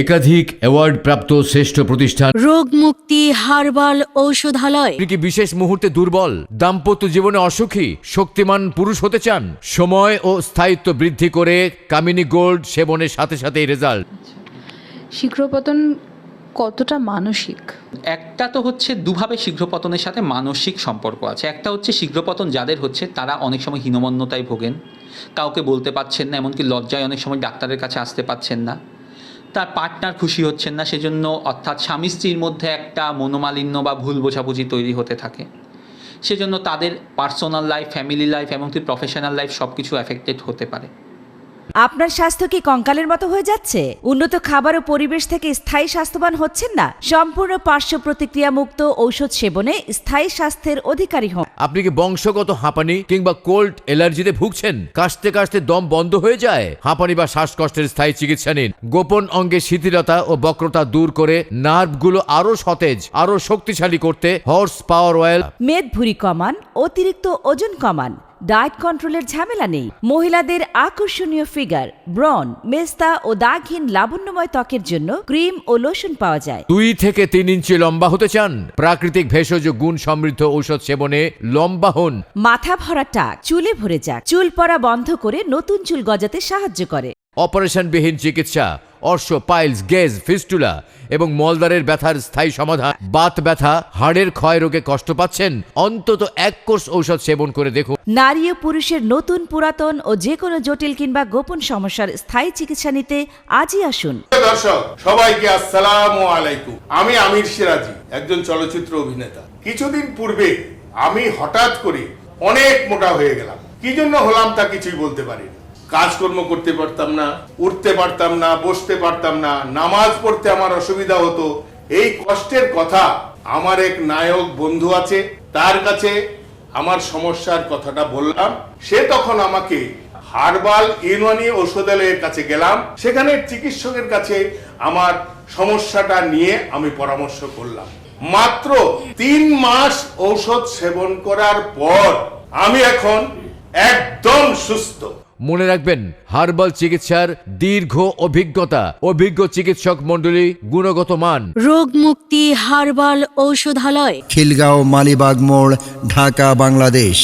একাধিক অ্যাওয়ার্ড প্রাপ্ত শ্রেষ্ঠ প্রতিষ্ঠান রোগ মুক্তি হার্বাল ঔষধালয়। আপনি কি বিশেষ মুহূর্তে দুর্বল, দাম্পত্য জীবনে অসুখী, শক্তিমান পুরুষ হতে চান? সময় ও স্থায়িত্ব বৃদ্ধি করে কামিনী গোল্ড সেবনের সাথে সাথে রেজাল্ট। শীঘ্রপতন কতটা মানসিক? একটা তো হচ্ছে দুভাবে শীঘ্রপতনের সাথে মানসিক সম্পর্ক আছে। একটা হচ্ছে শীঘ্রপতন যাদের হচ্ছে তারা অনেক সময় হীনমন্যতায় ভোগেন, কাউকে বলতে পারছেন না, এমনকি লজ্জায় অনেক সময় ডাক্তারের কাছে আসতে পারছেন না, তার পার্টনার খুশি হচ্ছেন না, সেজন্য অর্থাৎ স্বামী স্ত্রীর মধ্যে একটা মনোমালিন্য বা ভুল বোঝাবুঝি তৈরি হতে থাকে, সেজন্য তাদের পার্সোনাল লাইফ, ফ্যামিলি লাইফ এমনকি প্রফেশনাল লাইফ সব কিছু অ্যাফেক্টেড হতে পারে। আপনার স্বাস্থ্য কি কঙ্কালের মতো হয়ে যাচ্ছে? উন্নত খাবার ও পরিবেশ থেকে স্থায়ী স্বাস্থ্যবান হচ্ছেন না? সম্পূর্ণ পার্শ্ব প্রতিক্রিয়া মুক্ত ঔষধ সেবনে স্থায়ী স্বাস্থ্যের অধিকারী হন। আপনি কি বংশগত হাঁপানি কিংবা কোল্ড অ্যালার্জিতে ভুগছেন? কাশতে কাশতে দম বন্ধ হয়ে যায়? হাঁপানি বা শ্বাসকষ্টের স্থায়ী চিকিৎসা নিন। গোপন অঙ্গে শিথিলতা ও বক্রতা দূর করে নার্ভগুলো আরো সতেজ, আরো শক্তিশালী করতে হর্স পাওয়ার অয়েল। মেদ ভুঁড়ি কমান, অতিরিক্ত ওজন কমান, ডায়েট কন্ট্রোলের ঝামেলা নেই। মহিলাদের আকর্ষণীয় ফিগার, ব্রণ, মেস্তা ও দাগহীন লাবণ্যময় ত্বকের জন্য ক্রিম ও লোশন পাওয়া যায়। 2 থেকে 3 ইঞ্চি লম্বা হতে চান? প্রাকৃতিক ভেষজ গুণ সমৃদ্ধ ঔষধ সেবনে লম্বা হন। মাথা ভরা টাক চুলে ভরে যাক, চুল পড়া বন্ধ করে নতুন চুল গজাতে সাহায্য করে। অপারেশনবিহীন চিকিৎসা, অর্শ, পাইলস, গেজ, ফিস্টুলা এবং মলদ্বারের ব্যথার স্থায়ী সমাধান। বাত ব্যথা, হাড়ের ক্ষয় রোগে কষ্ট পাচ্ছেন? অন্তত 1 কোর্স ঔষধ সেবন করে দেখুন। নারী ও পুরুষের নতুন, পুরাতন ও যে কোনো জটিল কিংবা গোপন সমস্যার স্থায়ী চিকিৎসা নিতে আজই আসুন। দর্শক সবাইকে আসসালামু আলাইকুম। আমি আমির সিরাজি, একজন চলচ্চিত্র অভিনেতা। কিছুদিন পূর্বে আমি হঠাৎ করে অনেক মোটা হয়ে গেলাম। কি জন্য হলাম তা কিছুই বলতে পারি। কাজকর্ম করতে পারতাম না, উঠতে পারতাম না, বসতে পারতাম না, নামাজ পড়তে আমার অসুবিধা হতো। এই কষ্টের কথা আমার এক নায়ক বন্ধু আছে, তার কাছে আমার সমস্যার কথাটা বললাম। সে তখন আমাকে হার্বাল ইউনানি ঔষধালয়ের কাছে গেলাম। সেখানে চিকিৎসকের কাছে আমার সমস্যাটা নিয়ে আমি পরামর্শ করলাম। মাত্র 3 মাস ঔষধ সেবন করার পর আমি এখন একদম সুস্থ। মনে রাখবেন, হার্বাল চিকিৎসার দীর্ঘ অভিজ্ঞতা, অভিজ্ঞ চিকিৎসক মণ্ডলী, গুণগত মান। রোগ মুক্তি হার্বাল ঔষধালয়, খিলগাঁও, মালিবাগ মোড়, ঢাকা, বাংলাদেশ।